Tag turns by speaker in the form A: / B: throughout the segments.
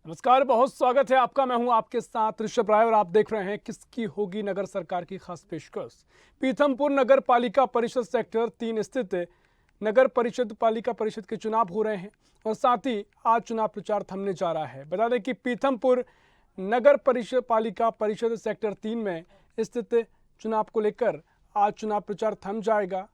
A: नमस्कार, बहुत स्वागत है आपका। मैं हूं आपके साथ ऋषभ राय और आप देख रहे हैं किसकी होगी नगर सरकार की खास पेशकश। पीथमपुर नगर पालिका परिषद सेक्टर 3 स्थित नगर परिषद पालिका परिषद के चुनाव हो रहे हैं और साथ ही आज चुनाव प्रचार थमने जा रहा है। बता दें कि पीथमपुर नगर परिषद पालिका परिषद सेक्टर 3 में स्थित चुनाव को लेकर आज चुनाव प्रचार थम जाएगा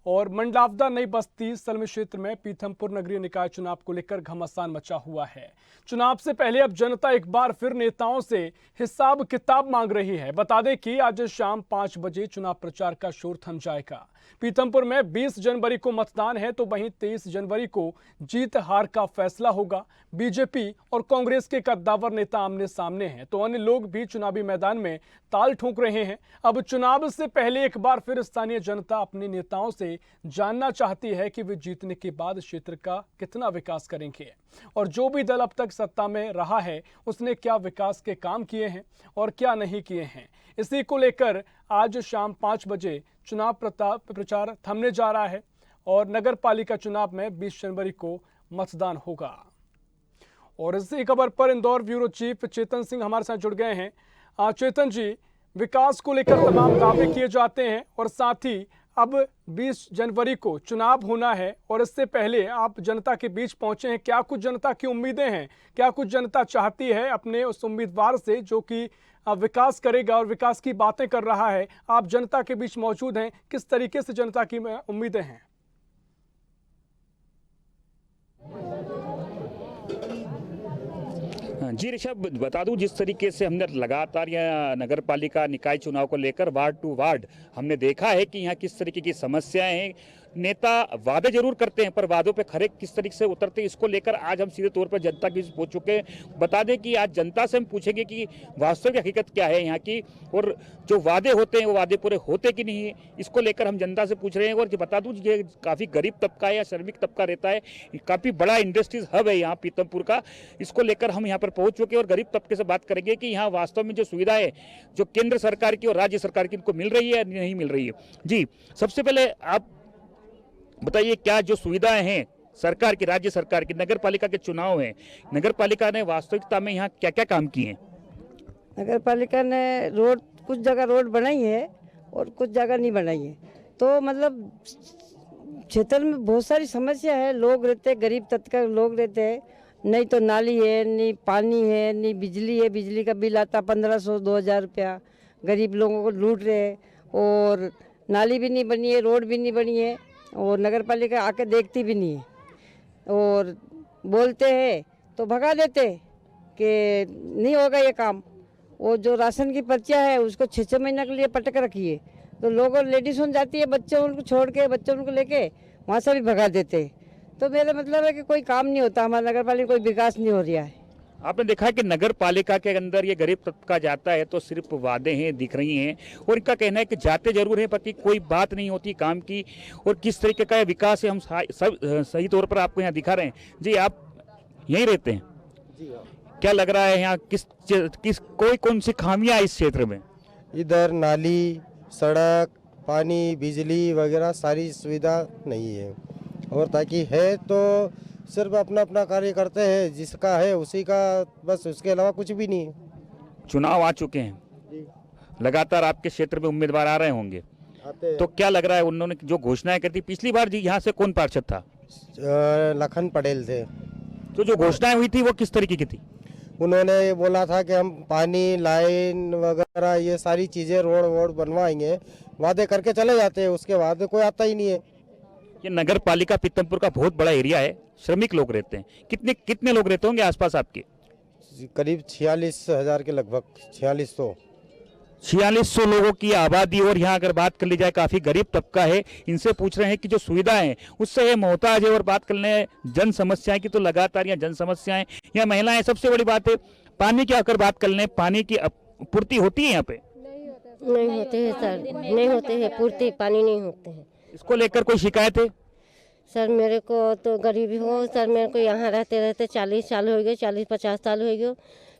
A: और मंडलावदा नई बस्ती सलम क्षेत्र में पीथमपुर नगरीय निकाय चुनाव को लेकर घमासान मचा हुआ है। चुनाव से पहले अब जनता एक बार फिर नेताओं से हिसाब किताब मांग रही है। बता दें कि आज शाम 5 बजे चुनाव प्रचार का शोर थम जाएगा। पीथमपुर में 20 जनवरी को मतदान है तो वहीं 23 जनवरी को जीत हार का फैसला होगा। बीजेपी और कांग्रेस के कद्दावर नेता आमने सामने हैं तो अन्य लोग भी चुनावी मैदान में ताल ठोक रहे हैं। अब चुनाव से पहले एक बार फिर स्थानीय जनता अपने नेताओं से जानना चाहती है कि वे जीतने के बाद क्षेत्र का कितना विकास करेंगे और जो भी दल अब तक सत्ता में रहा है उसने क्या विकास के काम किए हैं और क्या नहीं किए हैं। इसी को लेकर आज शाम 5 बजे चुनाव प्रचार थमने जा रहा है और नगर पालिका चुनाव में 20 जनवरी को मतदान होगा। और इसी खबर पर इंदौर ब्यूरो चीफ चेतन सिंह हमारे साथ जुड़ गए हैं। चेतन जी, विकास को लेकर तमाम दावे किए जाते हैं और साथ ही अब 20 जनवरी को चुनाव होना है और इससे पहले आप जनता के बीच पहुंचे हैं। क्या कुछ जनता की उम्मीदें हैं, क्या कुछ जनता चाहती है अपने उस उम्मीदवार से जो कि विकास करेगा और विकास की बातें कर रहा है? आप जनता के बीच मौजूद हैं, किस तरीके से जनता की उम्मीदें हैं?
B: जी ऋषभ, बता दूं जिस तरीके से हमने लगातार यह नगर पालिका निकाय चुनाव को लेकर वार्ड टू वार्ड हमने देखा है कि यहाँ किस तरीके की समस्याएं हैं। नेता वादे जरूर करते हैं पर वादों पे खरे किस तरीके से उतरते हैं, इसको लेकर आज हम सीधे तौर पर जनता की पहुंच चुके हैं। बता दें कि आज जनता से हम पूछेंगे कि वास्तविक हकीकत क्या है यहाँ की और जो वादे होते हैं वो वादे पूरे होते कि नहीं है, इसको लेकर हम जनता से पूछ रहे हैं। और बता दूं ये काफ़ी गरीब तबका है या श्रमिक तबका रहता है, काफ़ी बड़ा इंडस्ट्रीज हब है यहाँ पीथमपुर का। इसको लेकर हम यहाँ पर पहुँच चुके हैं और गरीब तबके से बात करेंगे कि यहाँ वास्तव में जो सुविधाएं जो केंद्र सरकार की और राज्य सरकार की इनको मिल रही है या नहीं मिल रही है। जी, सबसे पहले आप बताइए क्या जो सुविधाएं हैं सरकार की, राज्य सरकार की, नगर पालिका के चुनाव हैं, नगर पालिका ने वास्तविकता में यहाँ क्या क्या काम किए हैं?
C: नगर पालिका ने रोड, कुछ जगह रोड बनाई है और कुछ जगह नहीं बनाई है। तो मतलब क्षेत्र में बहुत सारी समस्या है। लोग रहते हैं, गरीब तबके के लोग रहते हैं, नहीं तो नाली है, नहीं पानी है, नहीं बिजली है। बिजली का बिल आता 1500-2000 रुपया। गरीब लोगों को लूट रहे हैं और नाली भी नहीं बनी है, रोड भी नहीं बनी है और नगर पालिका आके देखती भी नहीं है और बोलते हैं तो भगा देते कि नहीं होगा ये काम। वो जो राशन की पर्चियाँ है उसको 6-6 महीने के लिए पटक रखी है तो लोगों लेडीज सुन जाती है, बच्चे उनको छोड़ के, बच्चे उनको लेके वहाँ से भी भगा देते हैं। तो मेरा मतलब है कि कोई काम नहीं होता, हमारा नगर पालिका कोई विकास नहीं हो रहा है।
B: आपने देखा है कि नगर पालिका के अंदर ये गरीब तबका जाता है तो सिर्फ वादे हैं दिख रही हैं और इनका कहना है कि जाते जरूर हैं पर कोई बात नहीं होती काम की और किस तरीके का विकास है हम सब सही तौर पर आपको यहाँ दिखा रहे हैं। जी, आप यहीं रहते हैं?
D: जी हाँ।
B: क्या लग रहा है यहाँ किस कौन सी खामियां इस क्षेत्र में?
D: इधर नाली, सड़क, पानी, बिजली वगैरह सारी सुविधा नहीं है और ताकि है तो सिर्फ अपना अपना कार्य करते हैं, जिसका है उसी का, बस उसके अलावा कुछ भी नहीं है।
B: चुनाव आ चुके हैं
D: जी।
B: लगातार आपके क्षेत्र में उम्मीदवार आ रहे होंगे
D: आते
B: तो क्या लग रहा है उन्होंने जो घोषणाएं कर दी पिछली बार? जी, यहाँ से कौन पार्षद था?
D: लखन पटेल थे।
B: तो जो घोषणाएं हुई थी वो किस तरीके की थी?
D: उन्होंने ये बोला था कि हम पानी, लाइन वगैरह ये सारी चीज़ें रोड वोड बनवाएंगे, वादे करके चले जाते हैं, उसके बाद कोई आता ही नहीं है।
B: ये नगर पालिका पीथमपुर का बहुत बड़ा एरिया है, श्रमिक लोग रहते हैं। कितने लोग रहते होंगे आसपास आपके?
D: करीब 46,000 के लगभग,
B: 4600 लोगों की आबादी। और यहाँ अगर बात कर ली जाए काफी गरीब तबका है, इनसे पूछ रहे हैं कि जो सुविधाएं हैं उससे ये मोहताज है। और बात कर लें जन समस्याएं की तो लगातार यहाँ जन समस्याएं, यहाँ महिलाएं, सबसे बड़ी बात है पानी की। अगर बात कर लें पानी की पूर्ति होती है यहाँ पे?
E: नहीं होते हैं सर, नहीं होते हैं पूर्ति, पानी नहीं होते हैं।
B: इसको लेकर कोई शिकायत है?
E: सर मेरे को तो गरीबी हो सर, मेरे को यहाँ रहते रहते 40 साल हो गए, 40-50 साल हो गए।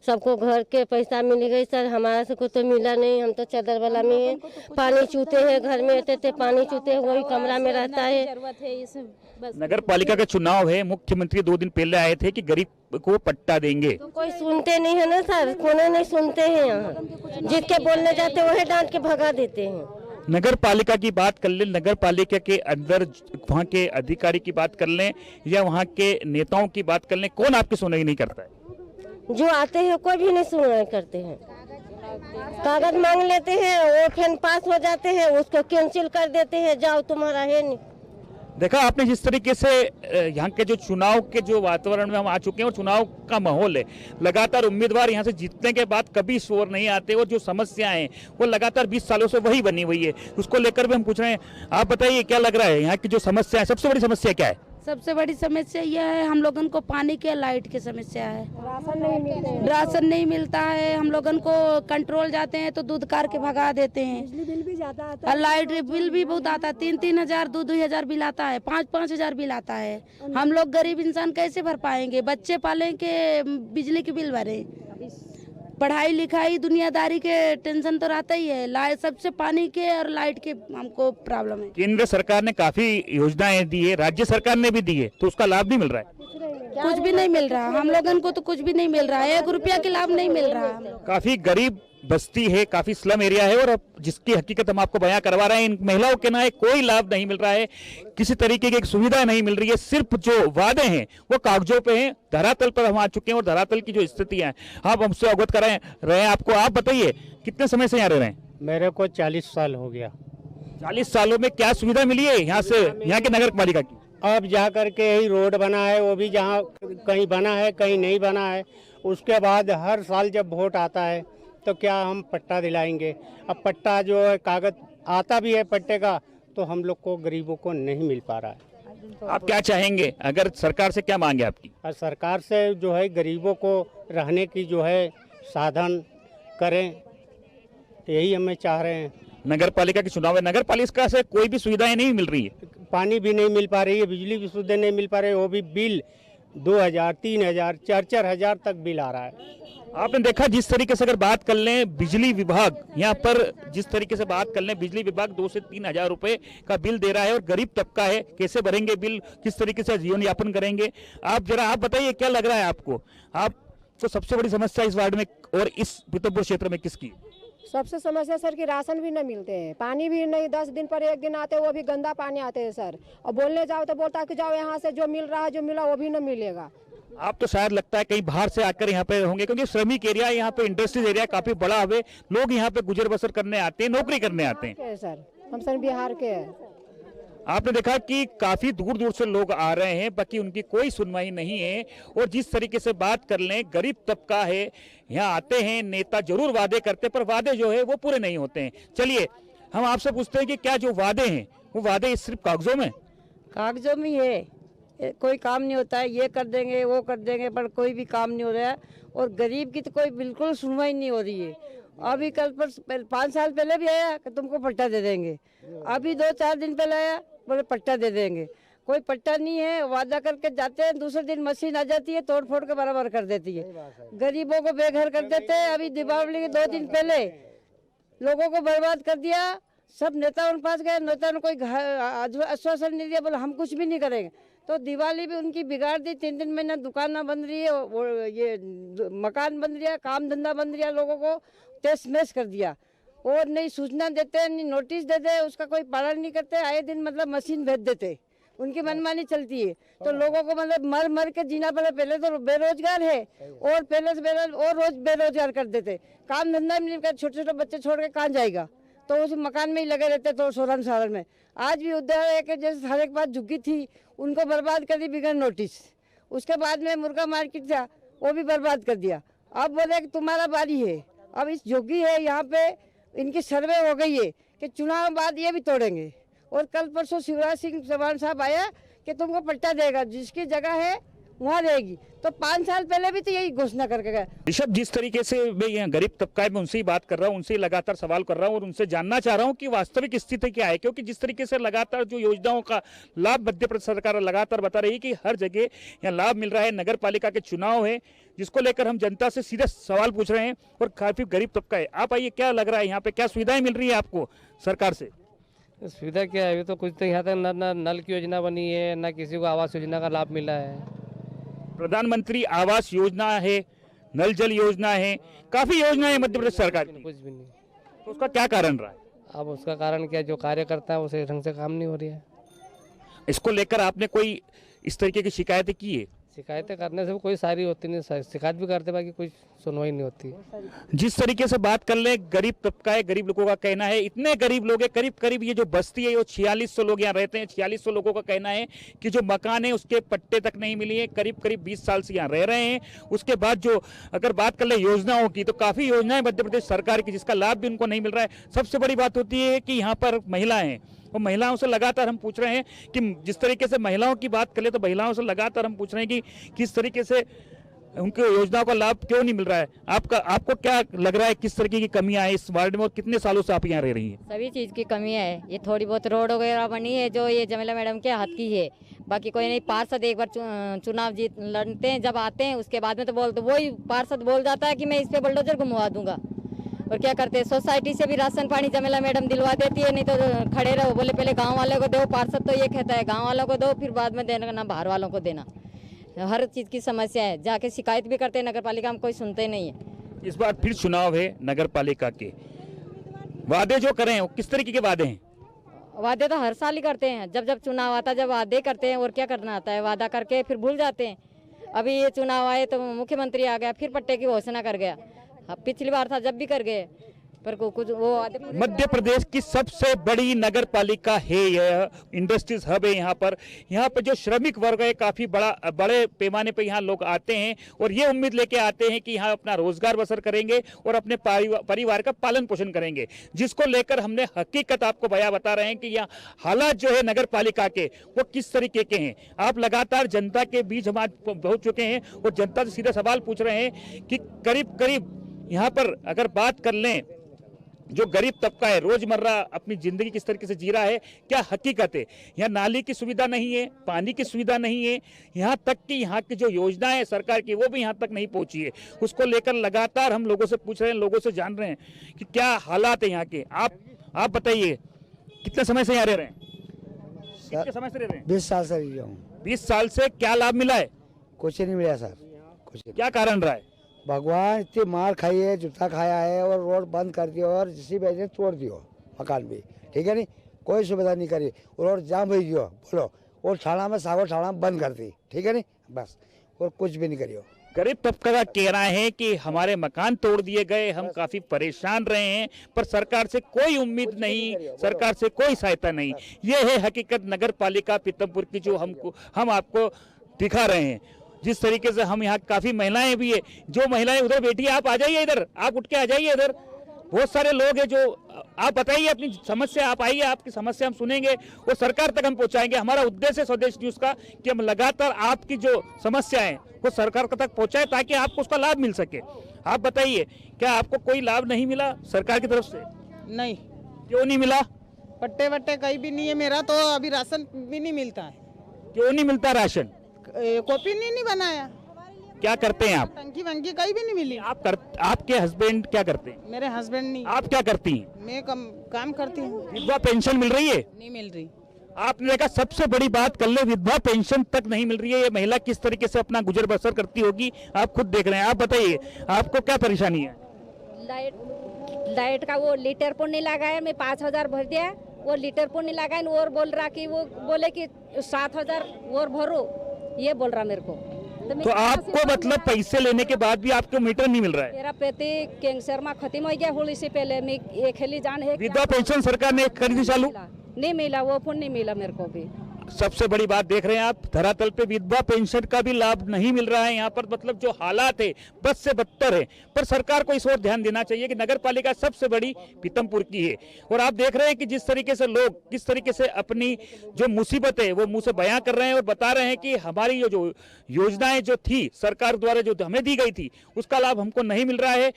E: सबको घर के पैसा मिल गई सर, हमारा से को तो मिला नहीं। हम तो चादर वाला में है, पानी चूते हैं घर में, इतने पानी चूते हैं, वही कमरा में रहता है।
B: नगर पालिका का चुनाव है, मुख्यमंत्री 2 दिन पहले आए थे कि गरीब को पट्टा देंगे।
E: तो कोई सुनते नहीं है ना सर, कोने नहीं सुनते हैं यहाँ। जिसके बोलने जाते वही डांट के भगा देते हैं।
B: नगर पालिका की बात कर लें, नगर पालिका के अंदर वहाँ के अधिकारी की बात कर लें या वहाँ के नेताओं की बात कर लें, कौन आपकी सुनवाई नहीं करता है?
E: जो आते हैं कोई भी नहीं सुनवाई करते हैं। कागज मांग लेते हैं, वो फिर पास हो जाते हैं, उसको कैंसिल कर देते हैं, जाओ तुम्हारा है नहीं।
B: देखा आपने जिस तरीके से यहाँ के जो चुनाव के जो वातावरण में हम आ चुके हैं और चुनाव का माहौल है, लगातार उम्मीदवार यहाँ से जीतने के बाद कभी शोर नहीं आते और जो समस्याएं हैं वो लगातार 20 सालों से वही बनी हुई है। उसको लेकर भी हम पूछ रहे हैं, आप बताइए क्या लग रहा है यहाँ की जो समस्या है, सबसे बड़ी समस्या क्या है?
F: सबसे बड़ी समस्या यह है, हम लोगन को पानी के लाइट की समस्या है। राशन नहीं मिलता है, हम लोगन को कंट्रोल जाते हैं तो दूध कार के भगा देते हैं। बिजली बिल भी ज्यादा आता है, लाइट बिल भी बहुत आता है, 3-3 हजार 2-2 हजार बिल आता है, 5-5 हजार बिल आता है। हम लोग गरीब इंसान कैसे भर पाएंगे? बच्चे पालें के बिजली के बिल भरे, पढ़ाई लिखाई दुनियादारी के टेंशन तो रहता ही है। लाइट सबसे पानी के और लाइट के हमको प्रॉब्लम है।
B: केंद्र सरकार ने काफी योजनाएं दी है, राज्य सरकार ने भी दी है, तो उसका लाभ नहीं मिल रहा है।
F: कुछ भी नहीं मिल रहा हम लोगन को, तो कुछ भी नहीं मिल रहा है, 1 रुपया के लाभ नहीं मिल रहा।
B: काफी गरीब बस्ती है, काफी स्लम एरिया है और अब जिसकी हकीकत हम आपको बयां करवा रहे हैं, इन महिलाओं के ना कोई लाभ नहीं मिल रहा है, किसी तरीके की सुविधा नहीं मिल रही है। सिर्फ जो वादे हैं वो कागजों पे हैं, धरातल पर हम आ चुके हैं और धरातल की जो स्थितियां हैं आप हमसे अवगत कराएं रहे हैं आपको। आप बताइए कितने समय से यहाँ रह रहे हैं?
G: मेरे को 40 साल हो गया।
B: 40 सालों में क्या सुविधा मिली है यहाँ से, यहाँ के नगर पालिका की?
G: अब जा करके यही रोड बना है, वो भी जहाँ कहीं बना है कहीं नहीं बना है। उसके बाद हर साल जब वोट आता है तो क्या हम पट्टा दिलाएंगे? अब पट्टा जो है कागज आता भी है पट्टे का, तो हम लोग को गरीबों को नहीं मिल पा रहा है।
B: आप क्या चाहेंगे, अगर सरकार से क्या मांगे आपकी?
G: और सरकार से जो है गरीबों को रहने की जो है साधन करें, यही हमें चाह रहे हैं।
B: नगर पालिका के चुनाव है, नगर पालिका से कोई भी सुविधाएं नहीं मिल रही है,
G: पानी भी नहीं मिल पा रही है, बिजली भी शुद्ध नहीं मिल पा रही है, वो भी बिल 2000, 3000, 4-4 हजार तक बिल आ रहा है।
B: आपने देखा जिस तरीके से अगर बात कर लें बिजली विभाग, यहाँ पर जिस तरीके से बात कर लें बिजली विभाग 2 से 3 हजार रुपए का बिल दे रहा है और गरीब तबका है, कैसे भरेंगे बिल, किस तरीके से जीवन यापन करेंगे? आप जरा आप बताइए क्या लग रहा है आपको सबसे बड़ी समस्या इस वार्ड में और इस पीतमपुर क्षेत्र में किसकी?
H: सबसे समस्या सर कि राशन भी नहीं मिलते हैं, पानी भी नहीं, 10 दिन पर 1 दिन आते हैं, वो भी गंदा पानी आते हैं सर। और बोलने जाओ तो बोलता है कि जाओ यहाँ से जो मिल रहा है, जो मिला वो भी नहीं मिलेगा।
B: आप तो शायद लगता है कहीं बाहर से आकर यहाँ पे होंगे, क्योंकि श्रमिक एरिया यहाँ पे, इंडस्ट्रीज एरिया काफी बड़ा है, लोग यहाँ पे गुजर बसर करने आते हैं, नौकरी करने आते हैं।
H: सर हम सर बिहार के हैं।
B: आपने देखा कि काफी दूर दूर से लोग आ रहे हैं, बाकी उनकी कोई सुनवाई नहीं है। और जिस तरीके से बात कर लें, गरीब तबका है, यहाँ आते हैं, नेता जरूर वादे करते, पर वादे जो है वो पूरे नहीं होते हैं। चलिए हम आपसे पूछते हैं कि क्या जो वादे हैं वो वादे सिर्फ कागजों में?
C: कागजों में ही है, कोई काम नहीं होता है। ये कर देंगे वो कर देंगे, पर कोई भी काम नहीं हो रहा है। और गरीब की तो कोई बिल्कुल सुनवाई नहीं हो रही है। अभी कल पर 5 साल पहले भी आया कि तुमको पट्टा दे देंगे, अभी 2-4 दिन पहले आया बोले पट्टा दे देंगे। कोई पट्टा नहीं है, वादा करके जाते हैं, दूसरे दिन मशीन आ जाती है, तोड़ फोड़ के बराबर कर देती है, गरीबों को बेघर कर देते हैं। अभी दीपावली के 2 दिन पहले लोगों को बर्बाद कर दिया। सब नेताओं के पास गए, नेता ने कोई आश्वासन नहीं दिया, बोले हम कुछ भी नहीं करेंगे। तो दिवाली भी उनकी बिगाड़ दी। 3-3 महीना दुकान बंद रही है, वो ये मकान बंद रहा, काम धंधा बंद रहा, लोगों को तेज मैस कर दिया। और नहीं सूचना देते, नहीं नोटिस देते, उसका कोई पालन नहीं करते। आए दिन मतलब मशीन भेज देते, उनकी मनमानी चलती है। तो लोगों को मतलब मर मर के जीना पड़े। पहले तो बेरोजगार है और पहले से और रोज बेरोजगार कर देते, काम धंधा नहीं कर, छोटे छोटे बच्चे छोड़ के कहाँ जाएगा? तो उस मकान में ही लगे रहते, तो सोरन सारण में। आज भी उधर है कि जैसे हर एक बात झुग्गी थी, उनको बर्बाद कर दी बिगड़ नोटिस। उसके बाद में मुर्गा मार्केट था, वो भी बर्बाद कर दिया। अब बोले कि तुम्हारा बारी है। अब इस जोगी है यहाँ पे, इनकी सर्वे हो गई है कि चुनाव बाद ये भी तोड़ेंगे। और कल परसों शिवराज सिंह चौहान साहब आया कि तुमको पट्टा देगा, जिसकी जगह है वहाँ रहेगी। तो 5 साल पहले भी तो यही घोषणा करके गए।
B: ऋषभ, जिस तरीके से मैं यहाँ गरीब तबका है, मैं उनसे ही बात कर रहा हूँ, उनसे लगातार सवाल कर रहा हूँ और उनसे जानना चाह रहा हूँ कि वास्तविक स्थिति क्या है, क्योंकि जिस तरीके से लगातार जो योजनाओं का लाभ मध्य प्रदेश सरकार लगातार बता रही है कि हर जगह यहाँ लाभ मिल रहा है। नगर पालिका के चुनाव है जिसको लेकर हम जनता से सीधे सवाल पूछ रहे हैं और काफी गरीब तबका है। आप आइए, क्या लग रहा है यहाँ पे, क्या सुविधाएं मिल रही है आपको सरकार से?
I: सुविधा क्या है, अभी तो कुछ तो यहाँ तक न नल की योजना बनी है, न किसी को आवास योजना का लाभ मिला है।
B: प्रधानमंत्री आवास योजना है, नल जल योजना है, काफी योजनाएं है मध्य प्रदेश सरकार की,
I: कुछ भी नहीं।
B: तो उसका क्या कारण रहा है?
I: अब उसका कारण क्या, जो कार्य करता है उसे ढंग से काम नहीं हो रही है।
B: इसको लेकर आपने कोई इस तरीके की शिकायतें की है?
I: शिकायतें करने से भी कोई सारी होती नहीं, शिकायत भी करते बाकी कुछ सुनवाई नहीं होती।
B: जिस तरीके से बात कर ले, गरीब तबका है, गरीब लोगों का कहना है, इतने गरीब लोग हैं, करीब करीब ये जो बस्ती है वो 4600 लोग यहाँ रहते हैं। 4600 लोगों का कहना है कि जो मकान है उसके पट्टे तक नहीं मिली है, करीब करीब 20 साल से यहाँ रह रहे हैं। उसके बाद जो अगर बात कर ले योजनाओं की, तो काफी योजनाएं मध्य प्रदेश सरकार की जिसका लाभ भी उनको नहीं मिल रहा है। सबसे बड़ी बात होती है कि यहाँ पर महिलाएं हैं और महिलाओं से लगातार हम पूछ रहे हैं कि जिस तरीके से महिलाओं की बात करें तो महिलाओं से लगातार हम पूछ रहे हैं कि किस तरीके से उनके योजनाओं का लाभ क्यों नहीं मिल रहा है। आपको क्या लग रहा है, किस तरीके की कमियां है इस वार्ड में और कितने सालों से आप यहाँ रह रही हैं?
J: सभी चीज़ की कमी है। ये थोड़ी बहुत रोड वगैरह बनी है जो ये जमीला मैडम के हाथ की है, बाकी कोई नहीं। पार्षद एक बार चुनाव जीत लड़ते हैं, जब आते हैं उसके बाद में तो बोलते, वही पार्षद बोल जाता है कि मैं इस पे बुलडोजर घुमवा दूंगा। और क्या करते हैं, सोसाइटी से भी राशन पानी जमीला मैडम दिलवा देती है, नहीं तो खड़े रहो, बोले पहले गांव वालों को दो। पार्षद तो ये कहता है गांव वालों को दो, फिर बाद में देना, ना बाहर वालों को देना। हर चीज़ की समस्या है, जाके शिकायत भी करते हैं नगर पालिका में, कोई सुनते नहीं है।
B: इस बार फिर चुनाव है नगर पालिका के, वादे जो करें वो किस तरीके के वादे हैं?
J: वादे तो हर साल ही करते हैं, जब जब चुनाव आता है जब वादे करते हैं, और क्या करना आता है, वादा करके फिर भूल जाते हैं। अभी ये चुनाव आए तो मुख्यमंत्री आ गया, फिर पट्टे की घोषणा कर गया। पिछली बार था जब भी कर गए, पर कुछ वो
B: मध्य प्रदेश की सबसे बड़ी नगर पालिका है, यह इंडस्ट्रीज हब है। यहाँ पर जो श्रमिक वर्ग है, काफी बड़े पैमाने पर यहाँ लोग आते हैं और ये उम्मीद लेके आते हैं कि यहाँ अपना रोजगार बसर करेंगे और अपने परिवार का पालन पोषण करेंगे, जिसको लेकर हमने हकीकत आपको बता रहे हैं कि यहाँ हालात जो है नगर पालिका के वो किस तरीके के हैं। आप लगातार जनता के बीच हम आज पहुंच चुके हैं और जनता से सीधा सवाल पूछ रहे हैं कि करीब करीब यहाँ पर अगर बात कर लें, जो गरीब तबका है रोजमर्रा अपनी जिंदगी किस तरीके से जी रहा है, क्या हकीकत है। यहाँ नाली की सुविधा नहीं है, पानी की सुविधा नहीं है, यहाँ तक कि यहाँ की जो योजना है सरकार की वो भी यहाँ तक नहीं पहुंची है। उसको लेकर लगातार हम लोगों से पूछ रहे हैं, लोगों से जान रहे हैं कि क्या हालात है यहाँ के। आप बताइए, कितने समय से यहाँ रह रहे हैं? कितने समय से रह रहे हैं?
K: 20 साल से रह हूँ।
B: 20 साल से क्या लाभ मिला है?
K: कुछ नहीं मिला सर, कुछ।
B: क्या कारण रहा है?
K: भगवान इतनी मार खाई है, जूता खाया है और रोड बंद कर दियो और जिसी वजह से तोड़ दियो मकान भी, ठीक है नहीं, कोई सुविधा नहीं करी, रोड जाम हो दियो बोलो, और ठाणा में सागो ठाणा बंद कर दी, ठीक है नहीं, बस, और कुछ भी नहीं करियो।
B: गरीब तबका का कहना है कि हमारे मकान तोड़ दिए गए, हम काफी परेशान रहे हैं, पर सरकार से कोई उम्मीद नहीं, सरकार से कोई सहायता नहीं। ये है हकीकत नगर पालिका पीथमपुर की, जो हम आपको दिखा रहे हैं। जिस तरीके से हम यहाँ काफी महिलाएं भी है, जो महिलाएं उधर बैठी है, आप आ जाइए इधर, आप उठ के आ जाइए इधर, बहुत सारे लोग हैं जो, आप बताइए अपनी समस्या, आप आइए, आपकी समस्या हम सुनेंगे और सरकार तक हम पहुंचाएंगे। हमारा उद्देश्य स्वदेश न्यूज का कि हम लगातार आपकी जो समस्या है वो सरकार तक पहुंचाए ताकि आपको उसका लाभ मिल सके। आप बताइए, क्या आपको कोई लाभ नहीं मिला सरकार की तरफ से?
L: नहीं।
B: क्यों नहीं मिला?
L: पट्टे वट्टे कहीं भी नहीं है मेरा, तो अभी राशन भी नहीं मिलता है।
B: क्यों नहीं मिलता राशन?
L: कॉपी नहीं बनाया।
B: क्या करते हैं आप?
L: टंकी वंकी कहीं भी नहीं मिली।
B: आपके हस्बैंड क्या करते हैं?
L: मेरे हस्बैंड नहीं।
B: आप क्या करती हैं?
L: मैं काम करती हूँ।
B: विधवा पेंशन मिल रही है?
L: नहीं मिल रही।
B: आपने देखा, सबसे बड़ी बात कर ले, विधवा पेंशन तक नहीं मिल रही है। ये महिला किस तरीके से अपना गुजर बसर करती होगी, आप खुद देख रहे हैं। आप बताइए, आपको क्या परेशानी है?
M: लाइट का वो लीटर पर नहीं लगाया, मैं 5000 भर दिया, वो लीटर पर नहीं लगाया, और बोल रहा कि वो बोले कि 7000 और भरो, ये बोल रहा मेरे को।
B: तो आपको मतलब पैसे लेने के बाद भी आपको मीटर नहीं मिल रहा है?
M: मेरा पेटी कैंसर में खत्म हो गया होली से पहले, मैं एक हेली जान है।
B: विधवा पेंशन सरकार ने खरीदी चालू
M: नहीं मिला, वो फोन नहीं मिला मेरे को भी।
B: सबसे बड़ी बात देख रहे हैं आप, धरातल पे विधवा पेंशन का भी लाभ नहीं मिल रहा है यहाँ पर। मतलब जो हालात है बद से बदतर है, पर सरकार को इस ओर ध्यान देना चाहिए कि नगर पालिका सबसे बड़ी पीतमपुर की है। और आप देख रहे हैं कि जिस तरीके से लोग किस तरीके से अपनी जो मुसीबत है वो मुंह से बयां कर रहे हैं और बता रहे हैं कि हमारी जो योजनाएं जो थी सरकार द्वारा जो हमें दी गई थी उसका लाभ हमको नहीं मिल रहा है।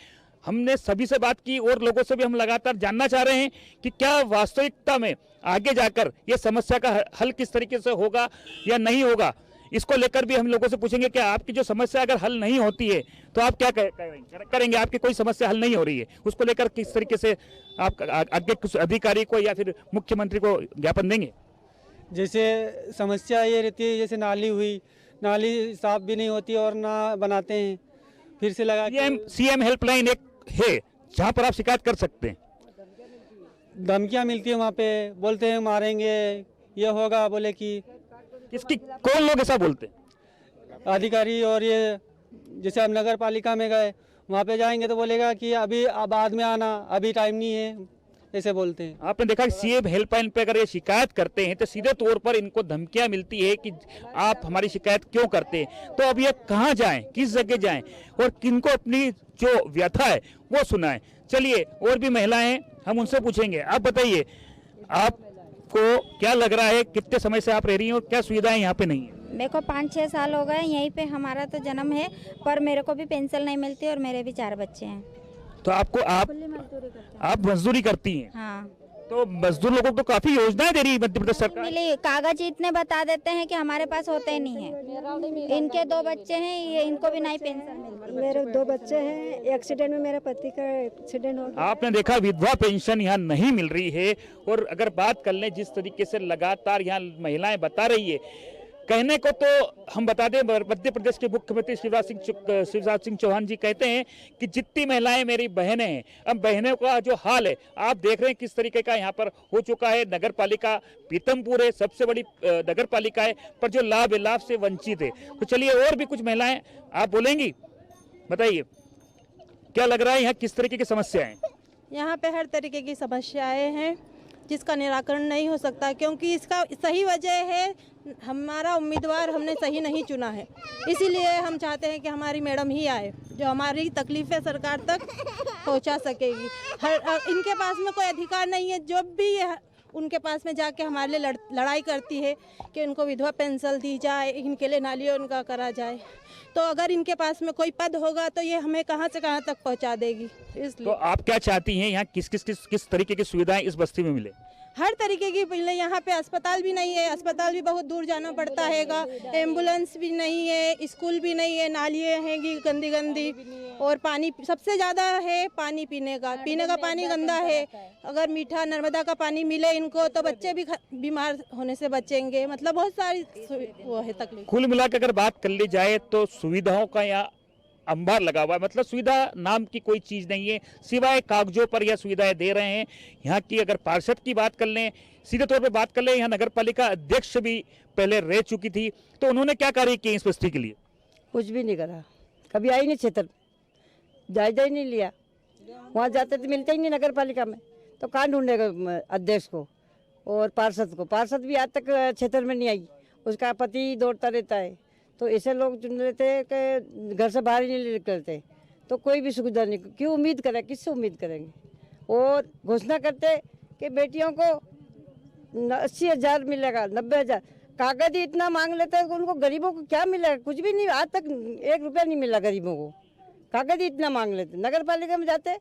B: हमने सभी से बात की और लोगों से भी हम लगातार जानना चाह रहे हैं कि क्या वास्तविकता में आगे जाकर ये समस्या का हल किस तरीके से होगा या नहीं होगा। इसको लेकर भी हम लोगों से पूछेंगे कि आपकी जो समस्या अगर हल नहीं होती है तो आप क्या करेंगे। आपकी कोई समस्या हल नहीं हो रही है, उसको लेकर किस तरीके से आप आगे कुछ अधिकारी को या फिर मुख्यमंत्री को ज्ञापन देंगे।
N: जैसे समस्या ये रहती है, जैसे नाली हुई, नाली साफ भी नहीं होती और ना बनाते हैं, फिर से लगा
B: सीएम हेल्पलाइन एक है जहां पर आप शिकायत कर सकते हैं।
N: धमकियां मिलती है वहाँ पे, बोलते हैं मारेंगे, ये होगा, बोले कि
B: इसकी कौन लोग ऐसा बोलते हैं?
N: अधिकारी। और ये जैसे अब नगर पालिका में गए, वहाँ पे जाएंगे तो बोलेगा कि अभी बाद में आना, अभी टाइम नहीं है, ऐसे बोलते हैं।
B: आपने देखा कि सीएम हेल्पलाइन पे अगर ये शिकायत करते हैं तो सीधे तौर पर इनको धमकियां मिलती है कि आप हमारी शिकायत क्यों करते हैं। तो अब ये कहाँ जाएं, किस जगह जाएं और किनको अपनी जो व्यथा है वो सुनाएं। चलिए और भी महिलाएं हम उनसे पूछेंगे। आप बताइए, आपको क्या लग रहा है, कितने समय से आप रह रही हैं और क्या सुविधाएं यहाँ पे नहीं है?
O: मेरे को 5-6 साल हो गए यहीं पे, हमारा तो जन्म है, पर मेरे को भी पेंशन नहीं मिलती और मेरे भी 4 बच्चे हैं।
B: तो आपको आप मजदूरी करती हैं?
O: हाँ।
B: तो मजदूर लोगों को तो काफी योजनाएं दे रही है मध्य प्रदेश सरकार।
O: मिली, कागज इतने बता देते हैं कि हमारे पास होते ही नहीं है। इनके 2 बच्चे हैं, ये इनको भी नहीं पेंशन मिलती।
P: मेरे 2 बच्चे हैं, एक्सीडेंट में मेरे पति का एक्सीडेंट हो गया।
B: आपने देखा विधवा पेंशन यहाँ नहीं मिल रही है। और अगर बात कर लें जिस तरीके से लगातार यहाँ महिलाएं बता रही है, कहने को तो हम बता दें मध्य प्रदेश के मुख्यमंत्री शिवराज सिंह चौहान जी कहते हैं कि जितनी महिलाएं मेरी बहनें हैं, अब बहनों का जो हाल है आप देख रहे हैं किस तरीके का यहाँ पर हो चुका है। नगर पालिका पीतमपुर है, सबसे बड़ी नगर पालिका है, पर जो लाभ है लाभ से वंचित है। तो चलिए और भी कुछ महिलाएं आप बोलेंगी, बताइए क्या लग रहा है यहाँ किस तरीके की समस्याएं?
Q: यहाँ पे हर तरीके की समस्याएं हैं जिसका निराकरण नहीं हो सकता, क्योंकि इसका सही वजह है हमारा उम्मीदवार हमने सही नहीं चुना है। इसीलिए हम चाहते हैं कि हमारी मैडम ही आए जो हमारी तकलीफ़ें सरकार तक पहुंचा सकेगी। इनके पास में कोई अधिकार नहीं है, जो भी उनके पास में जाके हमारे लिए लड़ाई करती है कि इनको विधवा पेंशन दी जाए, इनके लिए नालियों उनका करा जाए। तो अगर इनके पास में कोई पद होगा तो ये हमें कहां से कहां तक पहुंचा देगी। इसलिए तो
B: आप क्या चाहती हैं यहाँ किस तरीके की सुविधाएं इस बस्ती में मिले?
Q: हर तरीके की मिले। यहाँ पे अस्पताल भी नहीं है, अस्पताल भी बहुत दूर जाना पड़ता हैगा, एम्बुलेंस भी नहीं है, स्कूल भी नहीं है, नालियाँ हैंगी गंदी गंदी, और पानी सबसे ज़्यादा है पानी पीने का पानी गंदा है। अगर मीठा नर्मदा का पानी मिले इनको तो बच्चे भी बीमार होने से बचेंगे। मतलब बहुत सारी वो है तकलीफ।
B: कुल मिलाकर अगर बात कर ली जाए तो सुविधाओं का यहाँ अंबार लगा हुआ है। मतलब सुविधा नाम की कोई चीज़ नहीं है, सिवाय कागजों पर यह सुविधाएं दे रहे हैं। यहाँ की अगर पार्षद की बात कर लें, सीधे तौर पे बात कर लें, यहाँ नगर पालिका अध्यक्ष भी पहले रह चुकी थी, तो उन्होंने क्या कार्य किए इस बस्ती के लिए?
C: कुछ भी नहीं करा, कभी आई नहीं क्षेत्र, जायजा ही नहीं लिया। वहाँ जाते तो मिलते ही नहीं नगर पालिका में, तो कहाँ ढूंढेगा अध्यक्ष को और पार्षद को। पार्षद भी आज तक क्षेत्र में नहीं आई, उसका पति दौड़ता रहता है। तो ऐसे लोग चुन लेते हैं कि घर से बाहर ही नहीं निकलते, तो कोई भी सुविधा नहीं। क्यों उम्मीद करें, किससे उम्मीद करेंगे? और घोषणा करते कि बेटियों को 80,000 मिलेगा, 90,000, कागज ही इतना मांग लेते हैं कि उनको गरीबों को क्या मिलेगा? कुछ भी नहीं, आज तक 1 रुपया नहीं मिला गरीबों को। कागज ही इतना मांग लेते। नगर पालिका में जाते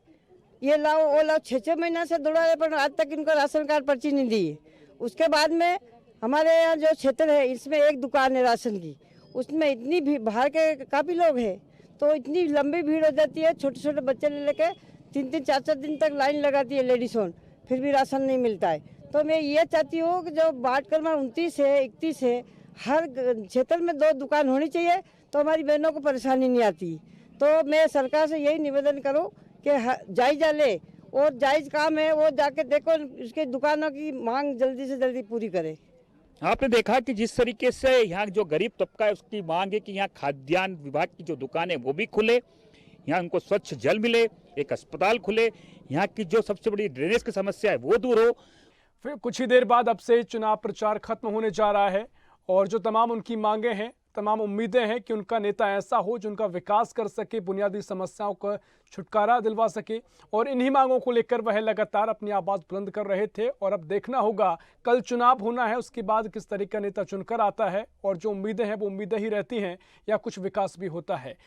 C: ये लाओ वो लाओ, 6-6 महीना से दौड़ा रहे, पर आज तक इनको राशन कार्ड पर्ची नहीं दी है। उसके बाद में हमारे यहाँ जो क्षेत्र है इसमें एक दुकान है राशन की, उसमें इतनी भी बाहर के काफ़ी लोग हैं, तो इतनी लंबी भीड़ हो जाती है। छोटे छोटे बच्चे ले लेके 3-3, 4-4 दिन तक लाइन लगाती है लेडीज़ों, फिर भी राशन नहीं मिलता है। तो मैं ये चाहती हूँ कि जो वार्ड क्रमांक 29 है, 31 है, हर क्षेत्र में 2 दुकान होनी चाहिए, तो हमारी बहनों को परेशानी नहीं आती। तो मैं सरकार से यही निवेदन करूँ कि जायजा ले, और जायज़ काम है वो जाके देखो, उसके दुकानों की मांग जल्दी से जल्दी पूरी करे।
B: आपने देखा कि जिस तरीके से यहाँ जो गरीब तबका है उसकी मांग है कि यहाँ खाद्यान्न विभाग की जो दुकान है वो भी खुले, यहाँ उनको स्वच्छ जल मिले, एक अस्पताल खुले, यहाँ की जो सबसे बड़ी ड्रेनेज की समस्या है वो दूर हो।
A: फिर कुछ ही देर बाद अब से चुनाव प्रचार खत्म होने जा रहा है और जो तमाम उनकी मांगे हैं, तमाम उम्मीदें हैं कि उनका नेता ऐसा हो जो उनका विकास कर सके, बुनियादी समस्याओं का छुटकारा दिलवा सके और इन्हीं मांगों को लेकर वह लगातार अपनी आवाज़ बुलंद कर रहे थे। और अब देखना होगा, कल चुनाव होना है, उसके बाद किस तरीके का नेता चुनकर आता है और जो उम्मीदें हैं वो उम्मीदें ही रहती हैं या कुछ विकास भी होता है।